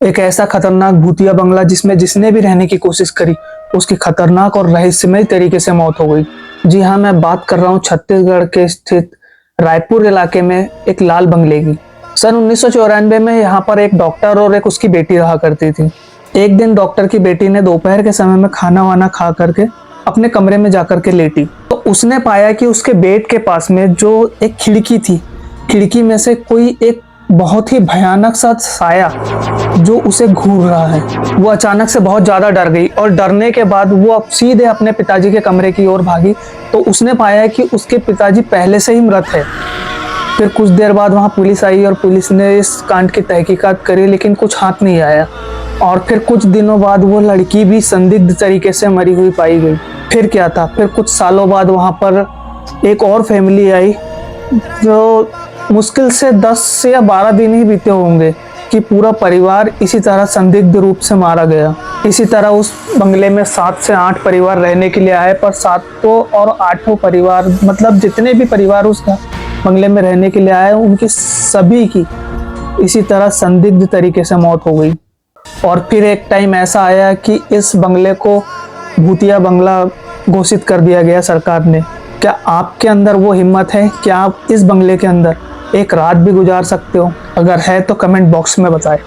एक ऐसा खतरनाक भूतिया बंगला जिसमें जिसने भी रहने की कोशिश करी उसकी खतरनाक और रहस्यमय तरीके से मौत हो गई। जी हाँ, मैं बात कर रहा हूँ छत्तीसगढ़ के स्थित रायपुर इलाके में एक लाल बंगले की। सन 1994 में यहाँ पर एक डॉक्टर और एक उसकी बेटी रहा करती थी। एक दिन डॉक्टर की बेटी ने दोपहर के समय में खाना वाना खा करके अपने कमरे में जाकर के लेटी, तो उसने पाया कि उसके बेड के पास में जो एक खिड़की थी, खिड़की में से कोई एक बहुत ही भयानक सा साया जो उसे घूर रहा है। वो अचानक से बहुत ज्यादा डर गई और डरने के बाद वो अब सीधे अपने पिताजी के कमरे की ओर भागी, तो उसने पाया कि उसके पिताजी पहले से ही मृत है। फिर कुछ देर बाद वहां पुलिस आई और पुलिस ने इस कांड की तहकीकात करी, लेकिन कुछ हाथ नहीं आया। और फिर कुछ दिनों बाद वो लड़की भी संदिग्ध तरीके से मरी हुई पाई गई। फिर क्या था, फिर कुछ सालों बाद वहां पर एक और फैमिली आई, जो मुश्किल से 10 या 12 दिन ही बीते होंगे कि पूरा परिवार इसी तरह संदिग्ध रूप से मारा गया। इसी तरह उस बंगले में 7 से 8 परिवार रहने के लिए आए, पर 7 और 8 परिवार, मतलब जितने भी परिवार उस बंगले में रहने के लिए आए, उनकी सभी की इसी तरह संदिग्ध तरीके से मौत हो गई। और फिर एक टाइम ऐसा आया कि इस बंगले को भूतिया बंगला घोषित कर दिया गया सरकार ने। क्या आपके अंदर वो हिम्मत है कि आप इस बंगले के अंदर एक रात भी गुजार सकते हो? अगर है तो कमेंट बॉक्स में बताएं।